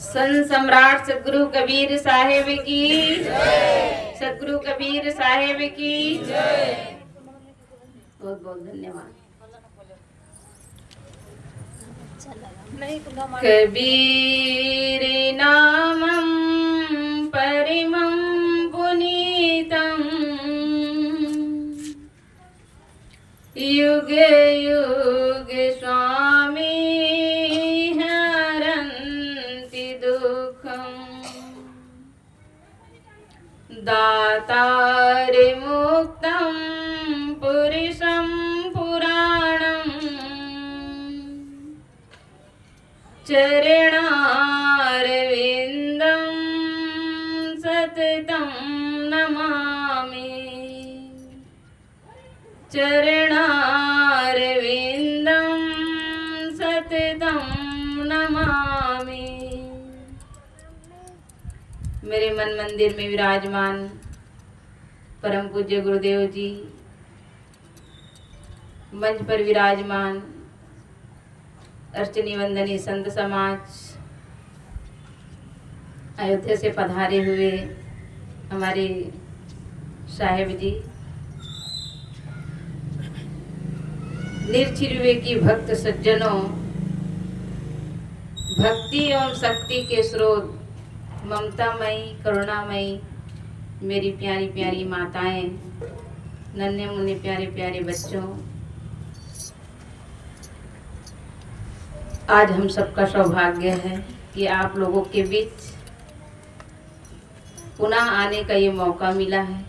संत सम्राट सतगुरु कबीर साहेब की सतगुरु कबीर साहेब की बहुत बहुत धन्यवाद। कबीर नामं परिमं पुनीतं युग युग स्वामी दातार मुक्तं पुरुषं पुराणं चरणारविन्दं सततं नमामि चरणारविन्दं सततं नमामि। मेरे मन मंदिर में विराजमान परम पूज्य गुरुदेव जी, मंच पर विराजमान अर्चनी वंदनी संत समाज, अयोध्या से पधारे हुए हमारे साहेब जी, निर्चिरवे की भक्त सज्जनों, भक्ति एवं शक्ति के स्रोत, ममतामयी करुणामयी मेरी प्यारी प्यारी माताएं, नन्हे मुन्ने प्यारे प्यारे बच्चों, आज हम सबका सौभाग्य है कि आप लोगों के बीच पुनः आने का ये मौका मिला है।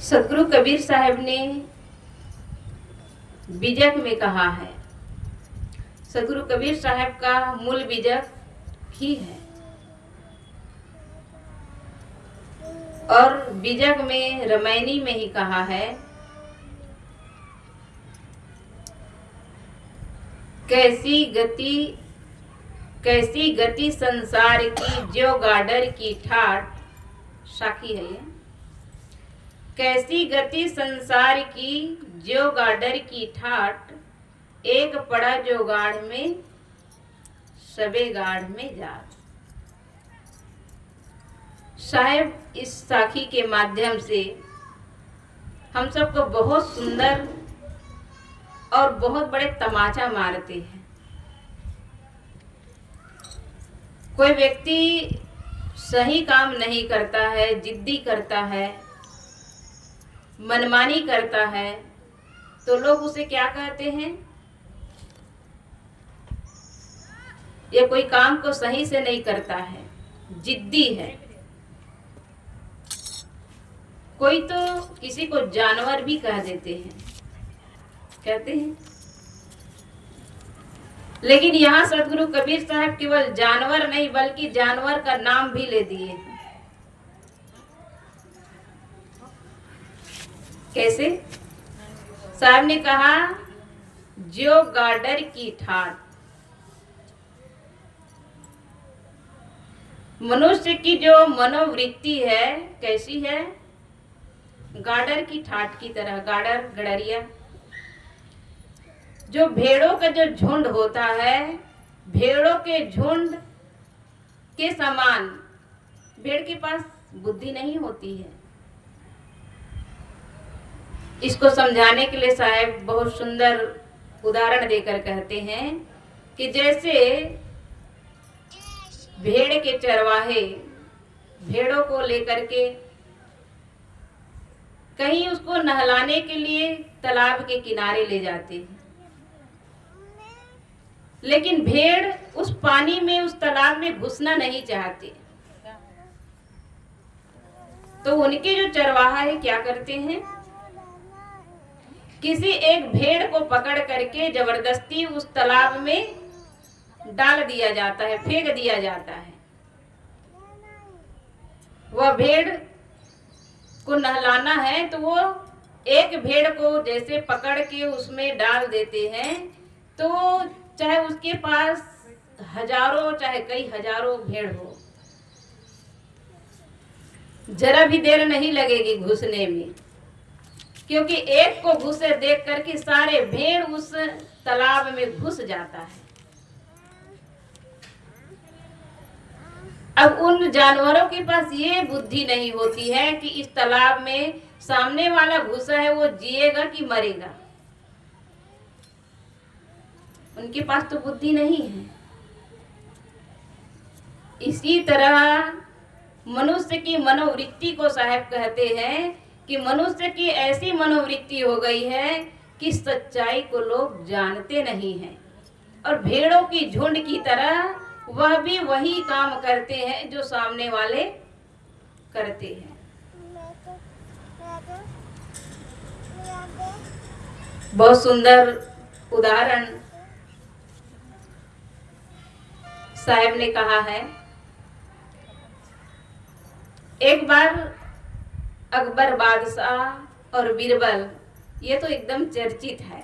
सतगुरु कबीर साहब ने बीजक में कहा है, सतगुरु कबीर साहब का मूल बीजक ही है और बीजक में रामायणी में ही कहा है, कैसी गति संसार की जो गाडर की ठाट, साखी है ये, कैसी गति संसार की जो गाडर की ठाट, एक पड़ा जो गाढ़ में सबे गाढ़ में जात। साहेब इस साखी के माध्यम से हम सबको बहुत सुंदर और बहुत बड़े तमाचा मारते हैं। कोई व्यक्ति सही काम नहीं करता है, जिद्दी करता है, मनमानी करता है, तो लोग उसे क्या कहते हैं? ये कोई काम को सही से नहीं करता है, जिद्दी है। कोई तो किसी को जानवर भी कह देते हैं, कहते हैं। लेकिन यहाँ सतगुरु कबीर साहब केवल जानवर नहीं बल्कि जानवर का नाम भी ले दिए। कैसे? साहब ने कहा, जो गाडर की ठाट, मनुष्य की जो मनोवृत्ति है कैसी है? गाडर की ठाट की तरह। गाडर, गडरिया, जो भेड़ों का जो झुंड होता है, भेड़ों के झुंड के समान। भेड़ के पास बुद्धि नहीं होती है। इसको समझाने के लिए साहब बहुत सुंदर उदाहरण देकर कहते हैं कि जैसे भेड़ के चरवाहे भेड़ों को लेकर के कहीं उसको नहलाने के लिए तालाब के किनारे ले जाते हैं, लेकिन भेड़ उस पानी में, उस तालाब में घुसना नहीं चाहते। तो उनके जो चरवाहा है क्या करते हैं? किसी एक भेड़ को पकड़ करके जबरदस्ती उस तालाब में डाल दिया जाता है, फेंक दिया जाता है। वह भेड़ को नहलाना है तो वो एक भेड़ को जैसे पकड़ के उसमें डाल देते हैं, तो चाहे उसके पास हजारों चाहे कई हजारों भेड़ हो, जरा भी देर नहीं लगेगी घुसने में, क्योंकि एक को घुसे देख करके सारे भेड़ उस तालाब में घुस जाता है। अब उन जानवरों के पास ये बुद्धि नहीं होती है कि इस तालाब में सामने वाला घुसा है वो जिएगा कि मरेगा। उनके पास तो बुद्धि नहीं है। इसी तरह मनुष्य की मनोवृत्ति को साहब कहते हैं कि मनुष्य की ऐसी मनोवृत्ति हो गई है कि सच्चाई को लोग जानते नहीं हैं और भेड़ों की झुंड की तरह वह भी वही काम करते हैं जो सामने वाले करते हैं। बहुत सुंदर उदाहरण साहब ने कहा है। एक बार अकबर बादशाह और बीरबल, ये तो एकदम चर्चित है।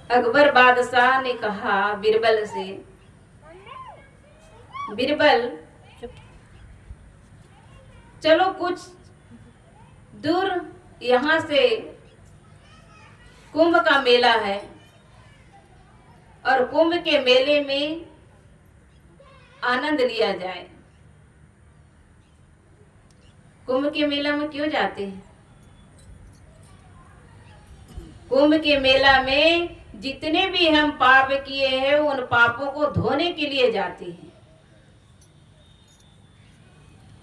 अकबर बादशाह ने कहा बीरबल से, बीरबल चलो कुछ दूर यहाँ से कुंभ का मेला है और कुंभ के मेले में आनंद लिया जाए। कुंभ के मेला में क्यों जाते हैं? कुंभ के मेला में जितने भी हम पाप किए हैं उन पापों को धोने के लिए जाते हैं।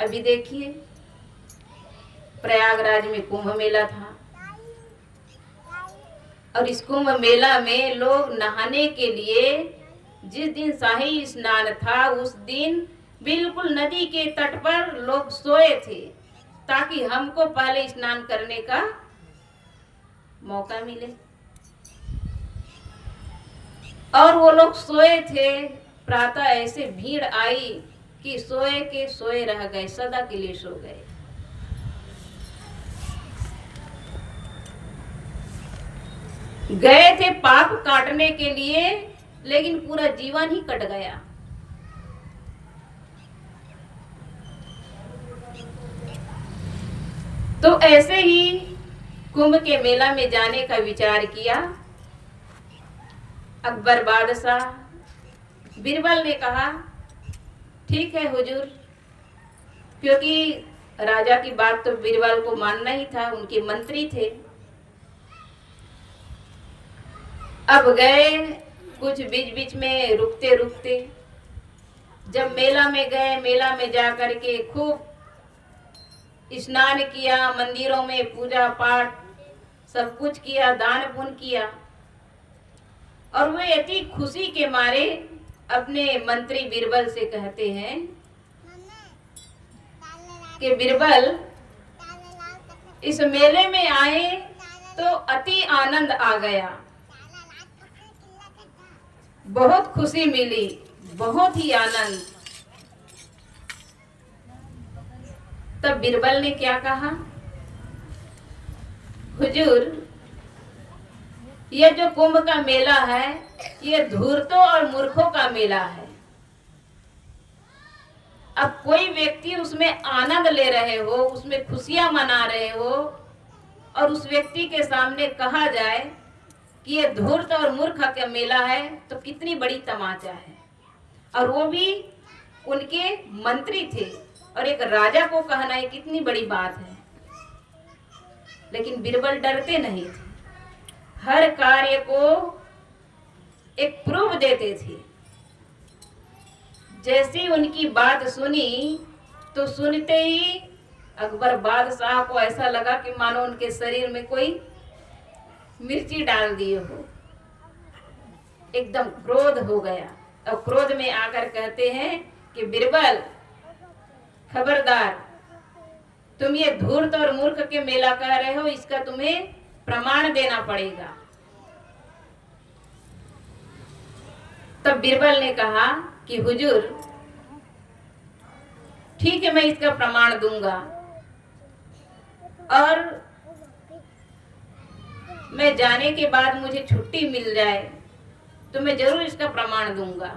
अभी देखिए प्रयागराज में कुंभ मेला था और इस कुंभ मेला में लोग नहाने के लिए, जिस दिन शाही स्नान था उस दिन बिल्कुल नदी के तट पर लोग सोए थे ताकि हमको पहले स्नान करने का मौका मिले। और वो लोग सोए थे। प्रातः ऐसे भीड़ आई कि सोए के सोए रह गए, सदा के लिए सो गए। गए थे पाप काटने के लिए, लेकिन पूरा जीवन ही कट गया। तो ऐसे ही कुंभ के मेला में जाने का विचार किया अकबर बादशाह। बीरबल ने कहा ठीक है हुजूर, क्योंकि राजा की बात तो बीरबल को मानना ही था, उनके मंत्री थे। अब गए, कुछ बीच बीच में रुकते रुकते जब मेला में गए, मेला में जा कर के खूब स्नान किया, मंदिरों में पूजा पाठ सब कुछ किया, दान पुण्य किया। और वे अति खुशी के मारे अपने मंत्री बीरबल से कहते हैं कि बीरबल, इस मेले में आए तो अति आनंद आ गया, बहुत खुशी मिली, बहुत ही आनंद। तब बीरबल ने क्या कहा, हुजूर ये जो कुंभ का मेला है ये धूर्तों और मूर्खों का मेला है। अब कोई व्यक्ति उसमें आनंद ले रहे हो, उसमें खुशियां मना रहे हो और उस व्यक्ति के सामने कहा जाए कि ये धूर्त और मूर्ख का मेला है तो कितनी बड़ी तमाचा है। और वो भी उनके मंत्री थे और एक राजा को कहना ये कितनी बड़ी बात है। लेकिन बीरबल डरते नहीं थे, हर कार्य को एक प्रूफ देते थे। जैसी उनकी बात सुनी तो सुनते ही अकबर बादशाह को ऐसा लगा कि मानो उनके शरीर में कोई मिर्ची डाल दिए हो, एकदम क्रोध हो गया। और क्रोध में आकर कहते हैं कि बीरबल खबरदार, तुम ये धूर्त और मूर्ख के मेला कह रहे हो, इसका तुम्हें प्रमाण देना पड़ेगा। तब बीरबल ने कहा कि हुजूर ठीक है, मैं इसका प्रमाण दूंगा और मैं जाने के बाद मुझे छुट्टी मिल जाए तो मैं जरूर इसका प्रमाण दूंगा।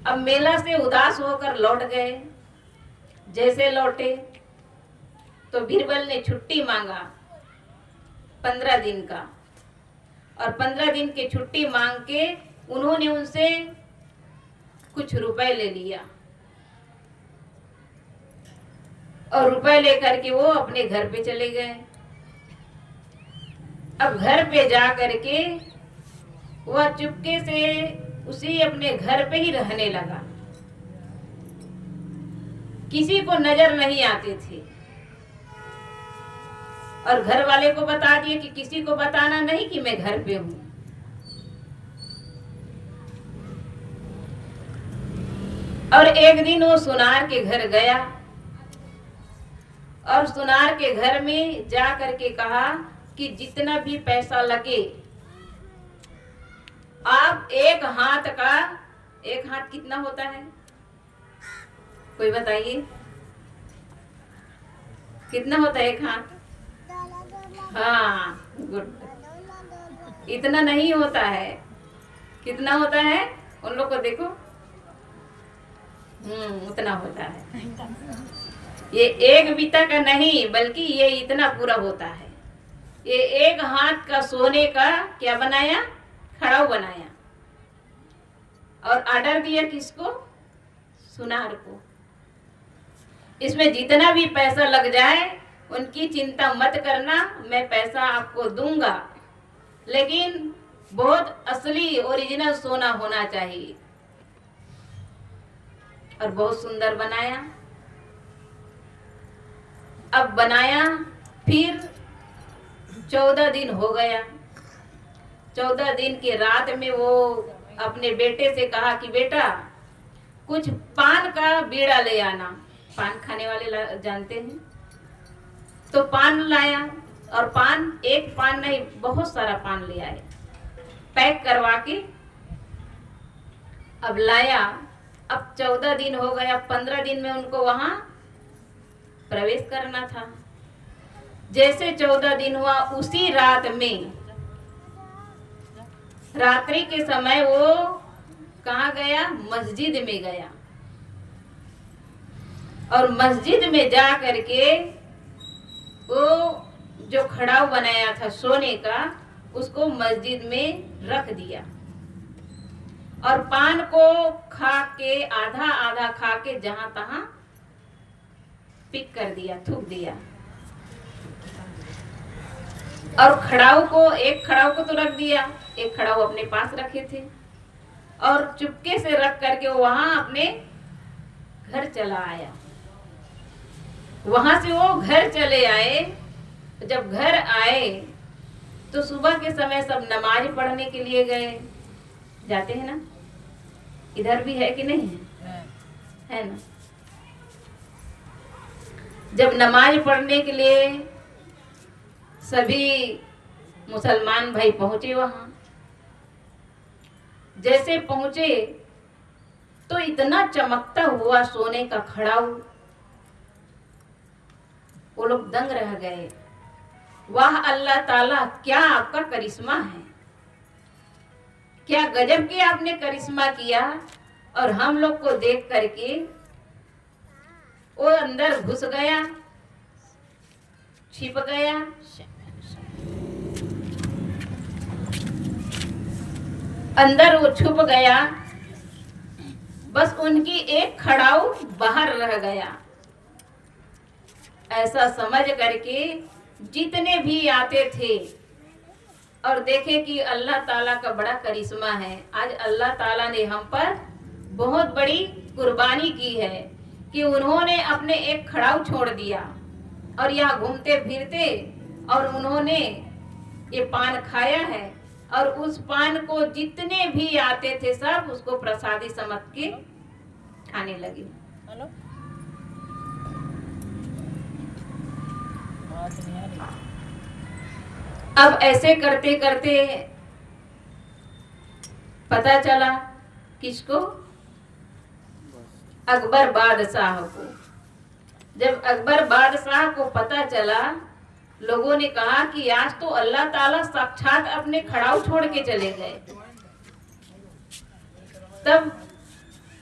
अब मेला से उदास होकर लौट गए। जैसे लौटे तो बीरबल ने छुट्टी मांगा 15 दिन का, और 15 दिन की छुट्टी मांग के उन्होंने उनसे कुछ रुपए ले लिया और रुपए लेकर के वो अपने घर पे चले गए। अब घर पे जा करके वह चुपके से उसी अपने घर पे ही रहने लगा। किसी को नजर नहीं आते थे और घर वाले को बता दिए कि किसी को बताना नहीं कि मैं घर पे हूं। और एक दिन वो सुनार के घर गया और सुनार के घर में जा करके कहा कि जितना भी पैसा लगे आप एक हाथ कितना होता है, कोई बताइए कितना होता है एक हाथ? हाँ गुड, इतना नहीं होता है। कितना होता है उन लोग को देखो, उतना होता है। ये एक बीता का नहीं बल्कि ये इतना पूरा होता है। ये एक हाथ का सोने का क्या बनाया, खड़ाऊ बनाया और ऑर्डर दिया किसको, सुनार को। इसमें जितना भी पैसा लग जाए उनकी चिंता मत करना, मैं पैसा आपको दूंगा, लेकिन बहुत असली ओरिजिनल सोना होना चाहिए। और बहुत सुंदर बनाया। अब बनाया, फिर 14 दिन हो गया। 14 दिन के रात में वो अपने बेटे से कहा कि बेटा कुछ पान का बीड़ा ले आना। पान खाने वाले जानते हैं, तो पान लाया और पान एक पान नहीं बहुत सारा पान ले आए, पैक करवा के अब लाया। अब 14 दिन हो गया, 15 दिन में उनको वहां प्रवेश करना था। जैसे 14 दिन हुआ उसी रात में, रात्रि के समय वो कहाँ गया, मस्जिद में गया और मस्जिद में जा करके वो जो खड़ाऊ बनाया था सोने का उसको मस्जिद में रख दिया और पान को खा के आधा आधा खा के जहां तहां पिक कर दिया, थूक दिया। और खड़ाऊ को, एक खड़ाऊ को तो रख दिया, एक खड़ाऊ अपने पास रखे थे और चुपके से रख करके वो वहां अपने घर चला आया। वहां से वो घर चले आए। जब घर आए तो सुबह के समय सब नमाज पढ़ने के लिए गए, जाते हैं ना, इधर भी है कि नहीं है ना। जब नमाज पढ़ने के लिए सभी मुसलमान भाई पहुंचे वहां, जैसे पहुंचे तो इतना चमकता हुआ सोने का खड़ाऊ, वो लोग दंग रह गए। वाह अल्लाह ताला, क्या आपका करिश्मा है, क्या गजब के आपने करिश्मा किया। और हम लोग को देख करके वो अंदर घुस गया, छिप गया। अंदर वो छुप गया, बस उनकी एक खड़ाऊ बाहर रह गया। ऐसा समझ करके जितने भी आते थे और देखे कि अल्लाह ताला का बड़ा करिश्मा है, आज अल्लाह ताला ने हम पर बहुत बड़ी कुर्बानी की है कि उन्होंने अपने एक खड़ाऊ छोड़ दिया और यहाँ घूमते फिरते और उन्होंने ये पान खाया है और उस पान को जितने भी आते थे सब उसको प्रसादी समझ के खाने लगे। अब ऐसे करते करते पता चला किसको, अकबर बादशाह को। जब अकबर बादशाह को पता चला, लोगों ने कहा कि आज तो अल्लाह ताला साक्षात अपने खड़ाऊ छोड़ के चले गए। तब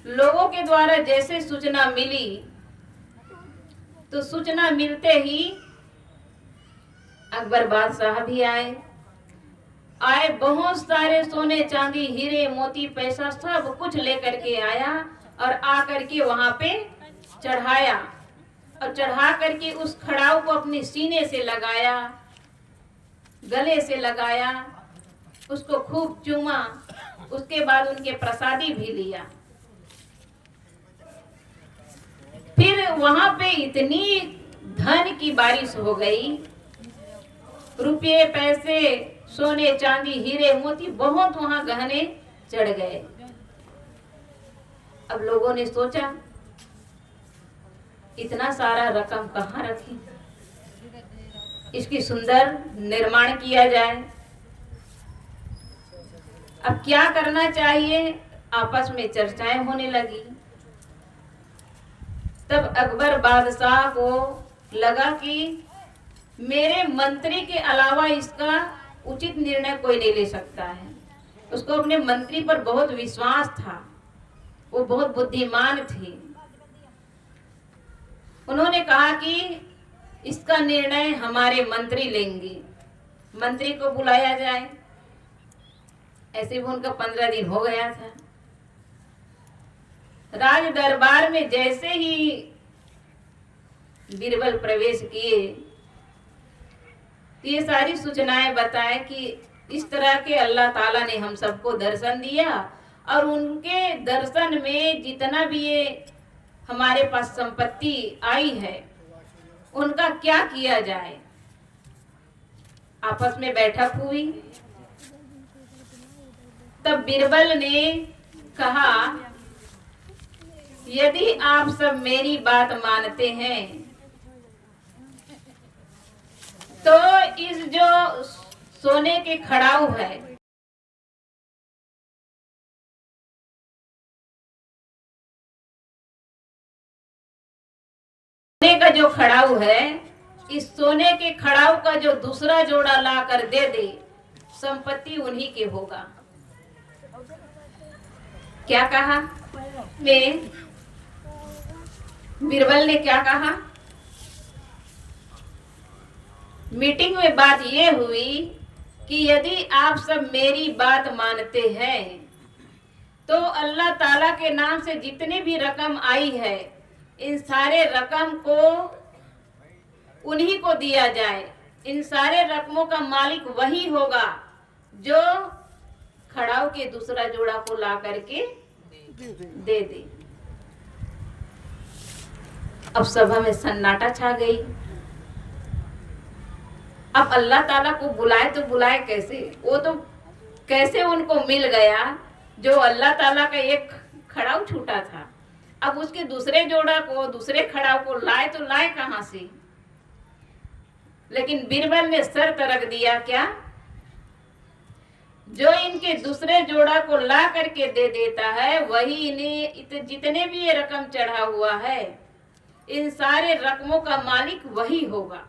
लोगों के द्वारा जैसे सूचना मिली, तो सूचना मिलते ही अकबर बादशाह भी आए आए, बहुत सारे सोने चांदी हीरे मोती पैसा सब कुछ लेकर के आया और आकर के वहां पे चढ़ाया और चढ़ा करके उस खड़ाऊ को अपने सीने से लगाया, गले से लगाया, उसको खूब चूमा। उसके बाद उनके प्रसादी भी लिया। फिर वहां पे इतनी धन की बारिश हो गई, रुपये पैसे सोने चांदी हीरे मोती बहुत वहां गहने चढ़ गए। अब लोगों ने सोचा इतना सारा रकम कहाँ रखी, इसकी सुंदर निर्माण किया जाए। अब क्या करना चाहिए, आपस में चर्चाएं होने लगी। तब अकबर बादशाह को लगा कि मेरे मंत्री के अलावा इसका उचित निर्णय कोई नहीं ले सकता है। उसको अपने मंत्री पर बहुत विश्वास था, वो बहुत बुद्धिमान थे। उन्होंने कहा कि इसका निर्णय हमारे मंत्री लेंगे, मंत्री को बुलाया जाए। ऐसे भी उनका 15 दिन हो गया था। राज दरबार में जैसे ही बीरबल प्रवेश किए, ये सारी सूचनाएं बताए कि इस तरह के अल्लाह ताला ने हम सबको दर्शन दिया और उनके दर्शन में जितना भी ये हमारे पास संपत्ति आई है उनका क्या किया जाए। आपस में बैठक हुई। तब बीरबल ने कहा, यदि आप सब मेरी बात मानते हैं तो इस जो सोने के खड़ाऊ है, सोने का जो खड़ाऊ है, इस सोने के खड़ाऊ का जो दूसरा जोड़ा ला कर दे दे, संपत्ति उन्हीं के होगा। क्या कहा? में बीरबल ने क्या कहा? मीटिंग में बात ये हुई कि यदि आप सब मेरी बात मानते हैं तो अल्लाह ताला के नाम से जितने भी रकम आई है, इन सारे रकम को उन्हीं को दिया जाए। इन सारे रकमों का मालिक वही होगा जो खड़ाऊ के दूसरा जोड़ा को ला करके दे दे। अब सभा में सन्नाटा छा गई। अब अल्लाह ताला को बुलाए तो बुलाए कैसे? वो तो कैसे उनको मिल गया जो अल्लाह ताला का एक खड़ाऊ छूटा था। अब उसके दूसरे जोड़ा को, दूसरे खड़ाऊ को लाए तो लाए कहां से? लेकिन बीरबल ने शर्त रख दिया, क्या? जो इनके दूसरे जोड़ा को ला करके दे देता है वही इन्हें जितने भी ये रकम चढ़ा हुआ है, इन सारे रकमों का मालिक वही होगा।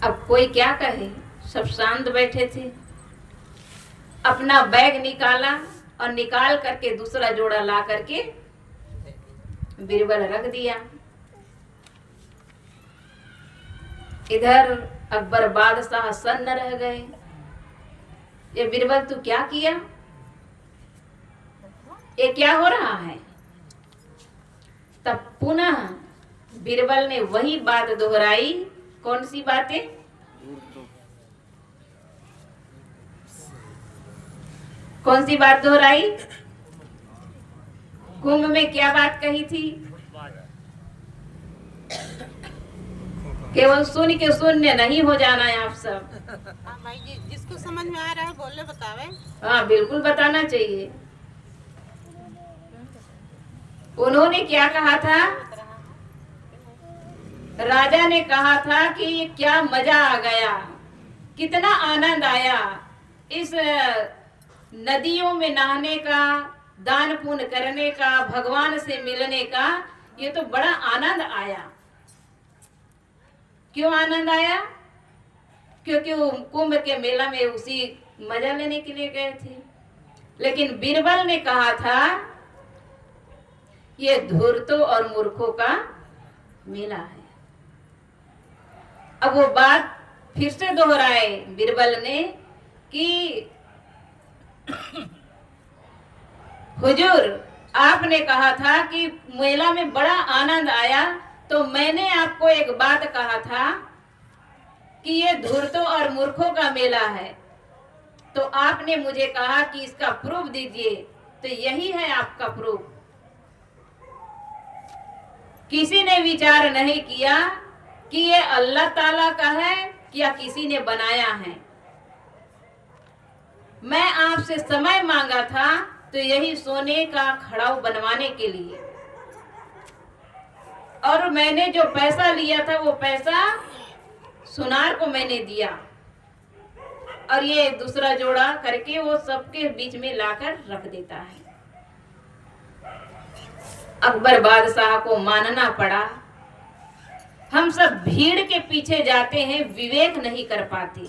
अब कोई क्या कहे, सब शांत बैठे थे। अपना बैग निकाला और निकाल करके दूसरा जोड़ा ला करके बीरबल रख दिया। इधर अकबर बादशाह सन्न रह गए। ये बीरबल तू क्या किया? ये क्या हो रहा है? तब पुनः बीरबल ने वही बात दोहराई। कौन सी बातें? कौन सी बात दोहराई? कुंभ में क्या बात कही थी? केवल सुन के शून्य नहीं हो जाना है आप सब। हाँ भाई जी, जिसको समझ में आ रहा है बोले बतावे। हाँ बिल्कुल बताना चाहिए। उन्होंने क्या कहा था? राजा ने कहा था कि क्या मजा आ गया, कितना आनंद आया इस नदियों में नहाने का, दान पुण्य करने का, भगवान से मिलने का। ये तो बड़ा आनंद आया। क्यों आनंद आया? क्योंकि वो कुंभ के मेला में उसी मजा लेने के लिए गए थे। लेकिन बीरबल ने कहा था ये धूर्तों और मूर्खों का मेला है। अब वो बात फिर से दोहराए बीरबल ने कि हुजूर, आपने कहा था कि मेला में बड़ा आनंद आया, तो मैंने आपको एक बात कहा था कि ये धूर्तों और मूर्खों का मेला है, तो आपने मुझे कहा कि इसका प्रूफ दीजिए, तो यही है आपका प्रूफ। किसी ने विचार नहीं किया कि ये अल्लाह ताला का है या किसी ने बनाया है। मैं आपसे समय मांगा था तो यही सोने का खड़ाऊ बनवाने के लिए, और मैंने जो पैसा लिया था वो पैसा सुनार को मैंने दिया, और ये दूसरा जोड़ा करके वो सबके बीच में लाकर रख देता है। अकबर बादशाह को मानना पड़ा। हम सब भीड़ के पीछे जाते हैं, विवेक नहीं कर पाते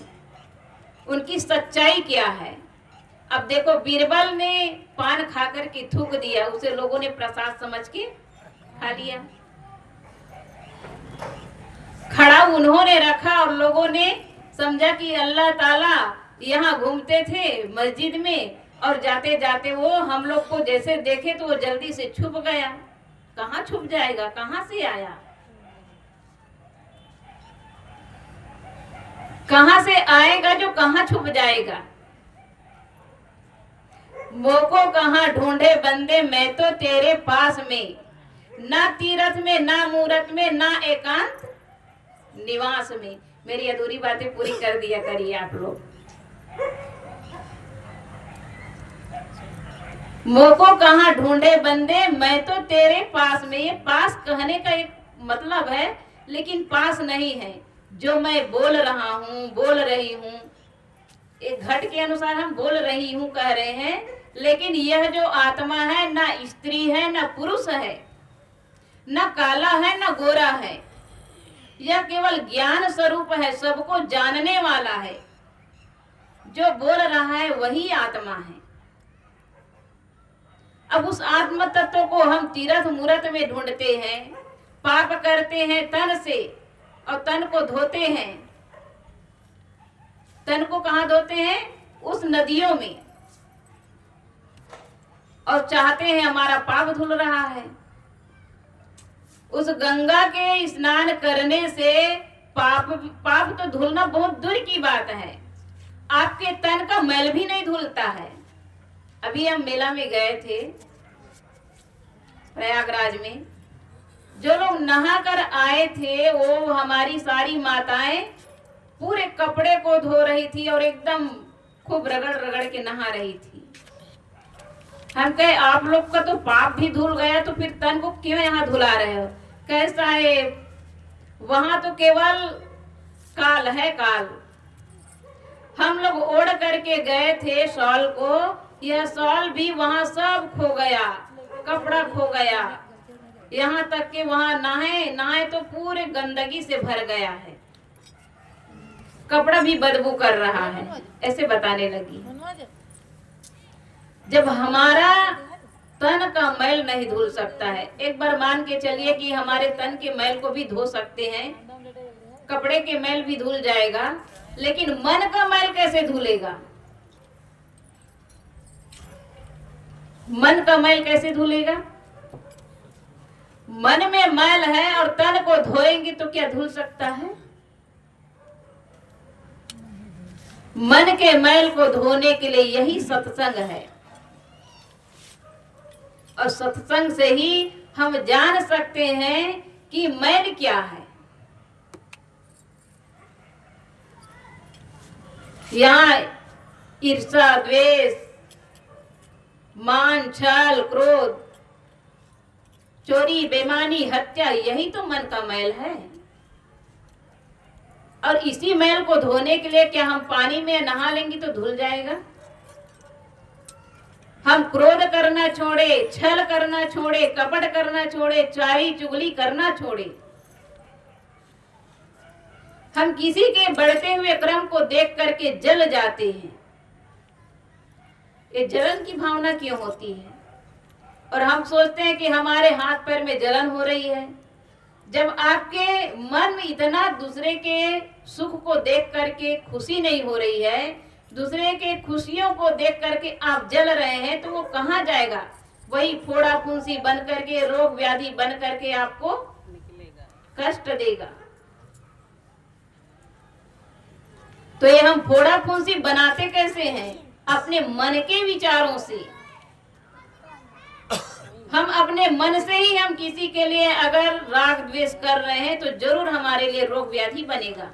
उनकी सच्चाई क्या है। अब देखो, बीरबल ने पान खाकर के थूक दिया, उसे लोगों ने प्रसाद समझ के खा लिया। खड़ा उन्होंने रखा और लोगों ने समझा कि अल्लाह ताला यहाँ घूमते थे मस्जिद में, और जाते जाते वो हम लोग को जैसे देखे तो वो जल्दी से छुप गया। कहाँ छुप जाएगा, कहाँ से आया, कहाँ से आएगा जो कहाँ छुप जाएगा। मोको कहाँ ढूंढे बंदे, मैं तो तेरे पास में, ना तीरथ में, ना मूरत में, ना एकांत निवास में। मेरी अधूरी बातें पूरी कर दिया करिए आप लोग। मोको कहाँ ढूंढे बंदे, मैं तो तेरे पास में। ये पास कहने का एक मतलब है, लेकिन पास नहीं है। जो मैं बोल रहा हूँ, बोल रही हूँ, एक घट के अनुसार हम बोल रही हूँ कह रहे हैं, लेकिन यह जो आत्मा है ना स्त्री है ना पुरुष है, ना काला है ना गोरा है, यह केवल ज्ञान स्वरूप है, सबको जानने वाला है। जो बोल रहा है वही आत्मा है। अब उस आत्म तत्व को हम तीर्थ मूर्त में ढूंढते हैं, पाप करते हैं तन से, और तन को धोते हैं। तन को कहाँ धोते हैं? उस नदियों में, और चाहते हैं हमारा पाप धुल रहा है। उस गंगा के स्नान करने से पाप तो धुलना बहुत दूर की बात है, आपके तन का मैल भी नहीं धुलता है। अभी हम मेला में गए थे प्रयागराज में, जो लोग नहा कर आए थे वो हमारी सारी माताएं पूरे कपड़े को धो रही थी और एकदम खूब रगड़ रगड़ के नहा रही थी। हम कहे आप लोग का तो पाप भी धुल गया, तो फिर तन को क्यों यहाँ धुला रहे हो? कैसा है, वहां तो केवल काल है, काल। हम लोग ओढ़ करके गए थे शॉल को, यह शॉल भी वहां सब खो गया, कपड़ा खो गया, यहाँ तक कि वहां नहाए तो पूरे गंदगी से भर गया है, कपड़ा भी बदबू कर रहा है। ऐसे बताने लगी। जब हमारा तन का मैल नहीं धुल सकता है, एक बार मान के चलिए कि हमारे तन के मैल को भी धो सकते हैं, कपड़े के मैल भी धुल जाएगा, लेकिन मन का मैल कैसे धुलेगा? मन का मैल कैसे धुलेगा? मन में मैल है और तन को धोएंगे तो क्या धुल सकता है? मन के मैल को धोने के लिए यही सत्संग है, और सत्संग से ही हम जान सकते हैं कि मैल क्या है। यहाँ ईर्ष्या, द्वेष, मान, छल, क्रोध, चोरी, बेईमानी, हत्या, यही तो मन का मैल है। और इसी मैल को धोने के लिए क्या हम पानी में नहा लेंगे तो धुल जाएगा? हम क्रोध करना छोड़े, छल करना छोड़े, कपट करना छोड़े, चारी चुगली करना छोड़े, हम किसी के बढ़ते हुए क्रम को देख करके जल जाते हैं। ये जलन की भावना क्यों होती है? और हम सोचते हैं कि हमारे हाथ पैर में जलन हो रही है। जब आपके मन में इतना दूसरे के सुख को देख करके खुशी नहीं हो रही है, दूसरे के खुशियों को देख करके आप जल रहे हैं, तो वो कहाँ जाएगा? वही फोड़ा फुंसी बन करके, रोग व्याधि बन करके आपको कष्ट देगा। तो ये हम फोड़ा फुंसी बनाते कैसे हैं? अपने मन के विचारों से। हम अपने मन से ही हम किसी के लिए अगर राग द्वेष कर रहे हैं तो जरूर हमारे लिए रोग व्याधि बनेगा।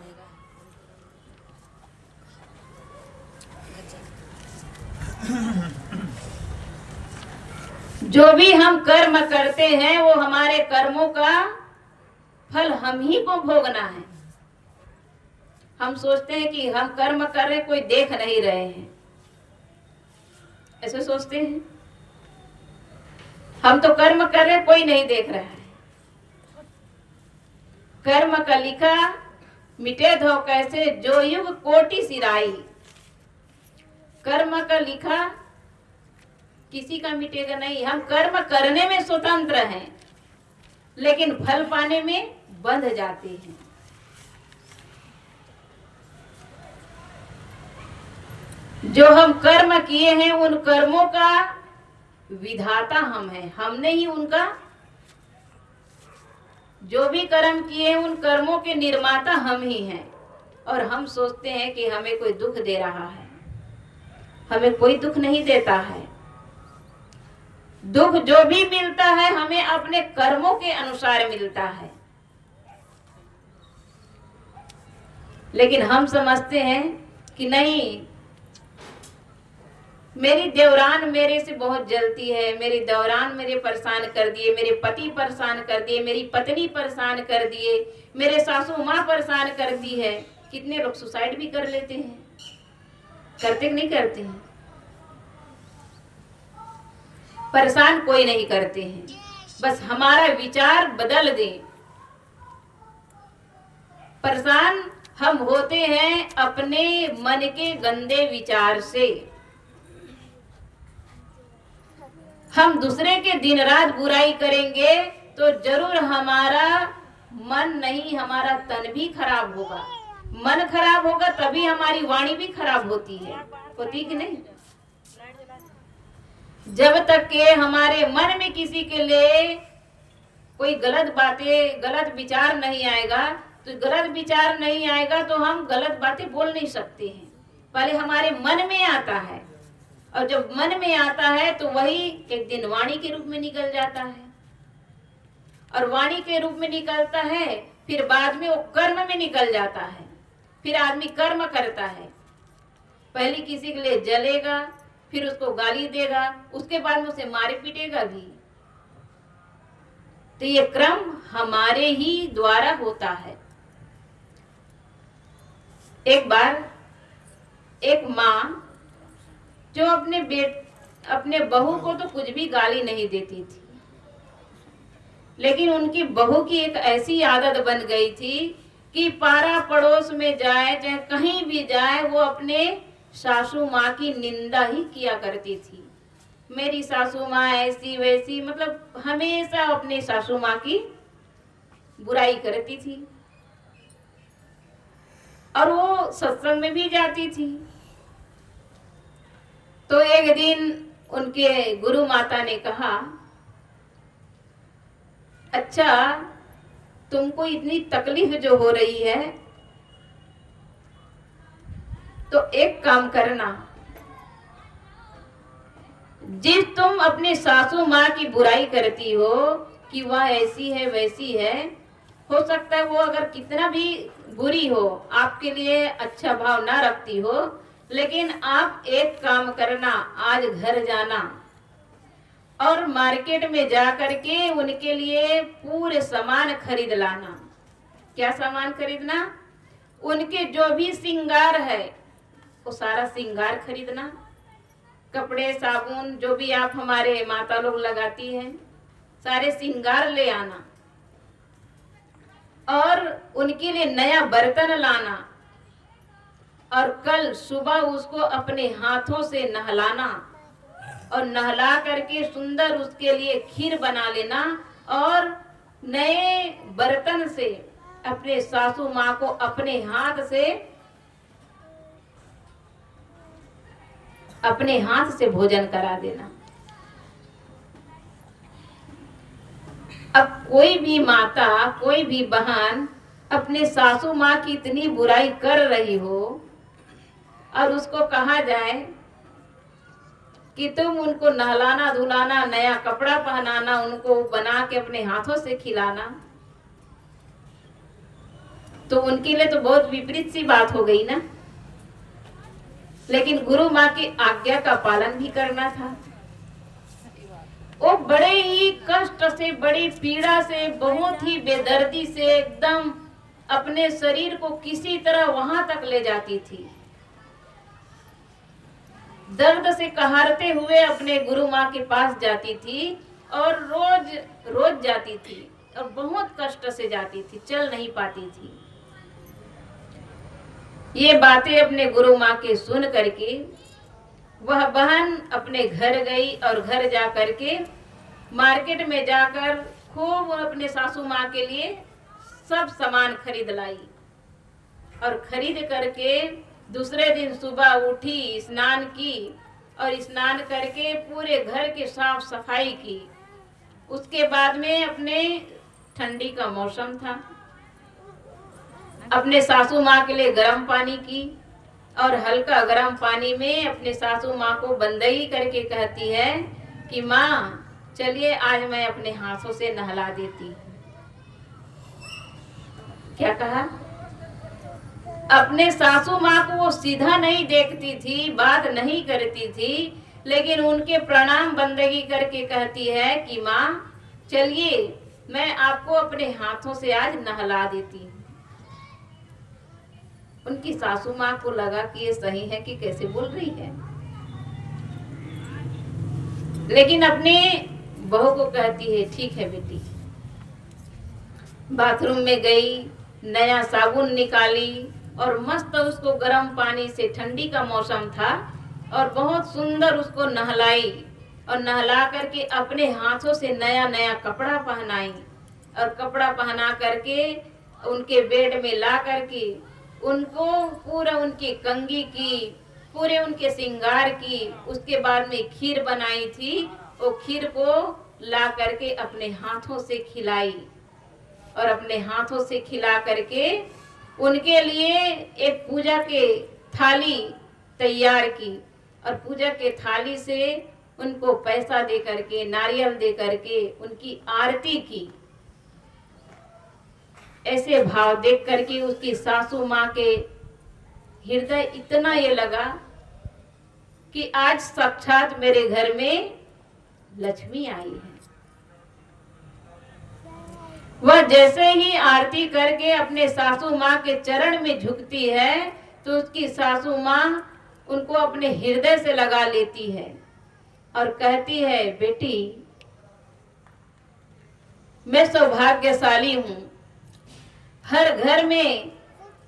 जो भी हम कर्म करते हैं वो हमारे कर्मों का फल हम ही को भोगना है। हम सोचते हैं कि हम कर्म कर रहे, कोई देख नहीं रहे हैं, ऐसे सोचते हैं। हम तो कर्म कर रहे, कोई नहीं देख रहा है। कर्म का लिखा मिटे धो कैसे, जो युग कोटि सिराई। कर्म का लिखा किसी का मिटेगा नहीं। हम कर्म करने में स्वतंत्र हैं, लेकिन फल पाने में बंध जाते हैं। जो हम कर्म किए हैं उन कर्मों का विधाता हम हैं, हमने ही उनका, जो भी कर्म किए हैं उन कर्मों के निर्माता हम ही हैं। और हम सोचते हैं कि हमें कोई दुख दे रहा है, हमें कोई दुख नहीं देता है। दुख जो भी मिलता है हमें अपने कर्मों के अनुसार मिलता है। लेकिन हम समझते हैं कि नहीं, मेरी देवरान मेरे से बहुत जलती है, मेरी देवरान मेरे परेशान कर दिए, मेरे पति परेशान कर दिए, मेरी पत्नी परेशान कर दिए, मेरे सासू माँ परेशान कर दी है। कितने लोग सुसाइड भी कर लेते हैं, करते कि नहीं करते हैं? परेशान कोई नहीं करते हैं, बस हमारा विचार बदल दें। परेशान हम होते हैं अपने मन के गंदे विचार से। हम दूसरे के दिन रात बुराई करेंगे तो जरूर हमारा मन नहीं, हमारा तन भी खराब होगा। मन खराब होगा तभी हमारी वाणी भी खराब होती है, होती कि नहीं? जब तक के हमारे मन में किसी के लिए कोई गलत बातें, गलत विचार नहीं आएगा, तो गलत विचार नहीं आएगा तो हम गलत बातें बोल नहीं सकते हैं। पहले हमारे मन में आता है, और जब मन में आता है तो वही एक दिन वाणी के रूप में निकल जाता है, और वाणी के रूप में निकलता है, फिर बाद में वो कर्म में निकल जाता है। फिर आदमी कर्म करता है, पहले किसी के लिए जलेगा, फिर उसको गाली देगा, उसके बाद में उसे मारे पीटेगा भी। तो ये क्रम हमारे ही द्वारा होता है। एक बार एक माँ जो अपने बहू को तो कुछ भी गाली नहीं देती थी, लेकिन उनकी बहू की एक ऐसी आदत बन गई थी कि पारा पड़ोस में जाए, चाहे कहीं भी जाए, वो अपने सासू माँ की निंदा ही किया करती थी। मेरी सासू माँ ऐसी वैसी, मतलब हमेशा अपने सासू माँ की बुराई करती थी। और वो सत्संग में भी जाती थी। तो एक दिन उनके गुरु माता ने कहा, अच्छा तुमको इतनी तकलीफ जो हो रही है, तो एक काम करना, जिस तुम अपने सासू माँ की बुराई करती हो कि वह ऐसी है वैसी है, हो सकता है वो अगर कितना भी बुरी हो, आपके लिए अच्छा भाव ना रखती हो, लेकिन आप एक काम करना, आज घर जाना और मार्केट में जा करके उनके लिए पूरे सामान खरीद लाना। क्या सामान खरीदना? उनके जो भी श्रृंगार है वो सारा श्रृंगार खरीदना, कपड़े साबुन जो भी आप हमारे माता लोग लगाती हैं, सारे श्रृंगार ले आना, और उनके लिए नया बर्तन लाना, और कल सुबह उसको अपने हाथों से नहलाना, और नहला करके सुंदर उसके लिए खीर बना लेना, और नए बर्तन से अपने सासू माँ को अपने हाथ से भोजन करा देना। अब कोई भी माता, कोई भी बहन अपने सासू माँ की इतनी बुराई कर रही हो और उसको कहा जाए कि तुम उनको नहलाना धुलाना, नया कपड़ा पहनाना, उनको बना के अपने हाथों से खिलाना, तो उनके लिए तो बहुत विपरीत सी बात हो गई ना। लेकिन गुरु माँ की आज्ञा का पालन भी करना था। वो बड़े ही कष्ट से, बड़ी पीड़ा से, बहुत ही बेदर्दी से एकदम अपने शरीर को किसी तरह वहां तक ले जाती थी। दर्द से कहारते हुए अपने गुरु माँ के पास जाती थी और रोज रोज जाती थी और बहुत कष्ट से जाती थी, चल नहीं पाती थी। ये बातें अपने गुरु माँ के सुन करके वह बहन अपने घर गई और घर जा करके मार्केट में जाकर खूब अपने सासू माँ के लिए सब सामान खरीद लाई और खरीद करके दूसरे दिन सुबह उठी, स्नान की और स्नान करके पूरे घर की साफ सफाई की। उसके बाद में अपने ठंडी का मौसम था, अपने सासू माँ के लिए गर्म पानी की और हल्का गर्म पानी में अपने सासू माँ को बंदगी करके कहती है कि माँ चलिए आज मैं अपने हाथों से नहला देती। क्या कहा? अपने सासू माँ को वो सीधा नहीं देखती थी, बात नहीं करती थी, लेकिन उनके प्रणाम बंदगी करके कहती है कि माँ चलिए मैं आपको अपने हाथों से आज नहला देती। उनकी सासू माँ को लगा कि ये सही है कि कैसे बोल रही है, लेकिन अपने बहू को कहती है ठीक है बेटी। बाथरूम में गई, नया साबुन निकाली और मस्त उसको गर्म पानी से, ठंडी का मौसम था, और बहुत सुंदर उसको नहलाई और नहला करके अपने हाथों से नया नया कपड़ा पहनाई और कपड़ा पहना करके उनके बेड में ला करके उनको पूरा उनकी कंघी की, पूरे उनके श्रृंगार की। उसके बाद में खीर बनाई थी, वो खीर को ला करके अपने हाथों से खिलाई और अपने हाथों से खिला करके उनके लिए एक पूजा के थाली तैयार की और पूजा के थाली से उनको पैसा दे करके, नारियल दे करके उनकी आरती की। ऐसे भाव देख करके उसकी सासू माँ के हृदय इतना ये लगा कि आज साक्षात मेरे घर में लक्ष्मी आई है। वह जैसे ही आरती करके अपने सासू माँ के चरण में झुकती है तो उसकी सासू माँ उनको अपने हृदय से लगा लेती है और कहती है बेटी मैं सौभाग्यशाली हूँ, हर घर में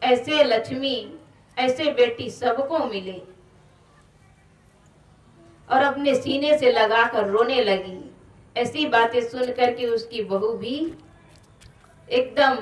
ऐसे लक्ष्मी, ऐसे बेटी सबको मिले। और अपने सीने से लगाकर रोने लगी। ऐसी बातें सुन करके उसकी बहू भी एकदम